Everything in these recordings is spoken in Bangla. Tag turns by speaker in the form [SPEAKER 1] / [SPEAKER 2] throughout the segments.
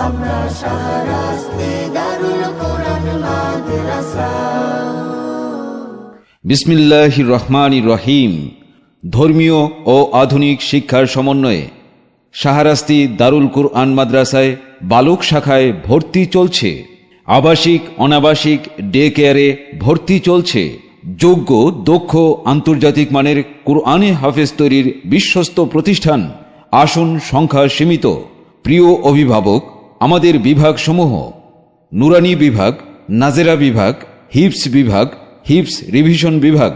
[SPEAKER 1] আমরা শাহরাস্তি দারুল কোরআন মাদ্রাসা।
[SPEAKER 2] বিসমিল্লাহির রহমানির রহিম। ধর্মীয় ও আধুনিক শিক্ষার সমন্বয়ে শাহরাস্তি দারুল কুরআন মাদ্রাসায় বালক শাখায় ভর্তি চলছে। আবাসিক অনাবাসিক ডে কেয়ারে ভর্তি চলছে। যোগ্য দক্ষ আন্তর্জাতিক মানের কুরআনে হাফেজ তৈরির বিশ্বস্ত প্রতিষ্ঠান। আসন সংখ্যা সীমিত। প্রিয় অভিভাবক, আমাদের বিভাগসমূহ: নুরানি বিভাগ, নাজেরা বিভাগ, হিফজ বিভাগ, হিফজ রিভিশন বিভাগ।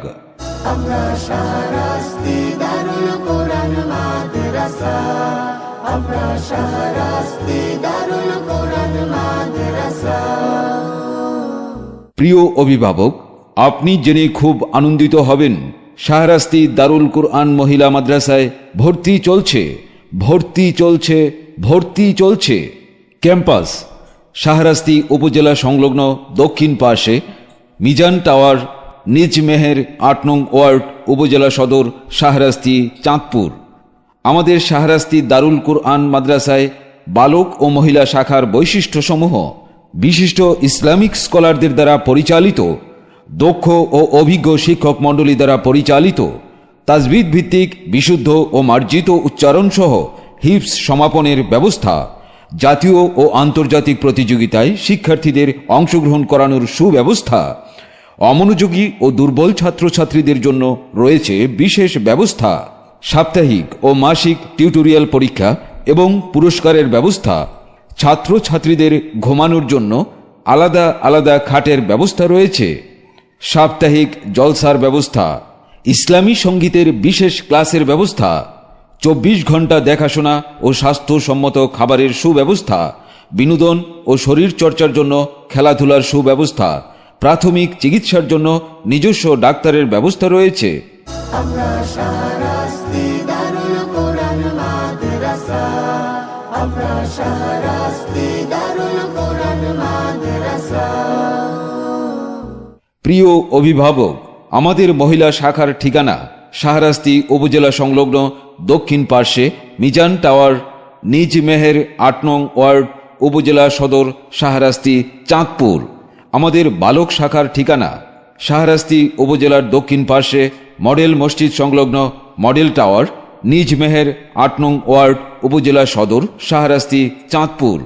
[SPEAKER 1] আমরা শাহরাস্তি দারুল কোরআন মাদ্রাসা। আমরা শাহরাস্তি দারুল কোরআন মাদ্রাসা।
[SPEAKER 2] প্রিয় অভিভাবক, আপনি জেনে খুব আনন্দিত হবেন, শাহরাস্তি দারুল কুরআন মহিলা মাদ্রাসায় ভর্তি চলছে। ভর্তি চলছে, ভর্তি চলছে। ক্যাম্পাস: শাহরাস্তি উপজেলা সংলগ্ন দক্ষিণ পাশে মিজান টাওয়ার, নিজ মেহের ৮ নং ওয়ার্ড, উপজেলা সদর, শাহরাস্তি, চাঁদপুর। আমাদের শাহরাস্তি দারুল কুরআন মাদ্রাসায় বালক ও মহিলা শাখার বৈশিষ্ট্যসমূহ: বিশিষ্ট ইসলামিক স্কলারদের দ্বারা পরিচালিত, দক্ষ ও অভিজ্ঞ শিক্ষক মণ্ডলী দ্বারা পরিচালিত, তাজবিদ ভিত্তিক বিশুদ্ধ ও মার্জিত উচ্চারণ সহ হিফজ সমাপনের ব্যবস্থা, জাতীয় ও আন্তর্জাতিক প্রতিযোগিতায় শিক্ষার্থীদের অংশগ্রহণ করানোর সুব্যবস্থা, অমনোযোগী ও দুর্বল ছাত্রছাত্রীদের জন্য রয়েছে বিশেষ ব্যবস্থা, সাপ্তাহিক ও মাসিক টিউটোরিয়াল পরীক্ষা এবং পুরস্কারের ব্যবস্থা, ছাত্রছাত্রীদের ঘুমানোর জন্য আলাদা আলাদা খাটের ব্যবস্থা রয়েছে, সাপ্তাহিক জলসার ব্যবস্থা, ইসলামী সঙ্গীতের বিশেষ ক্লাসের ব্যবস্থা, ২৪ ঘন্টা দেখাশোনা ও স্বাস্থ্যসম্মত খাবারের সুব্যবস্থা, বিনোদন ও শরীর চর্চার জন্য খেলাধুলার সুব্যবস্থা, প্রাথমিক চিকিৎসার জন্য নিজস্ব ডাক্তারের ব্যবস্থা রয়েছে।
[SPEAKER 1] আমরা শাহরাস্তি দারুল কোরআন মাদ্রাসা। আমরা শাহরাস্তি দারুল কোরআন মাদ্রাসা।
[SPEAKER 2] প্রিয় অভিভাবক, আমাদের মহিলা শাখার ঠিকানা শাহরাস্তি উপজেলা সংলগ্ন দক্ষিণ পার্শ্বে মিজান টাওয়ার, নিজ মেহের ৮ নং ওয়ার্ড, উপজেলা সদর, শাহরাস্তি, চাঁদপুর। আমাদের বালক শাখার ঠিকানা শাহরাস্তি উপজেলার দক্ষিণ পার্শ্বে মডেল মসজিদ সংলগ্ন মডেল টাওয়ার, নিজ মেহের ৮ নং ওয়ার্ড, উপজেলা সদর, শাহরাস্তি, চাঁদপুর।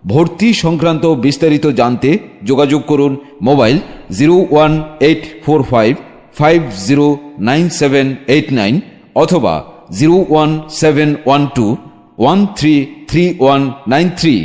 [SPEAKER 2] ভর্তি সংক্রান্ত বিস্তারিত জানতে যোগাযোগ করুন মোবাইল 01845509789 অথবা 01712133193।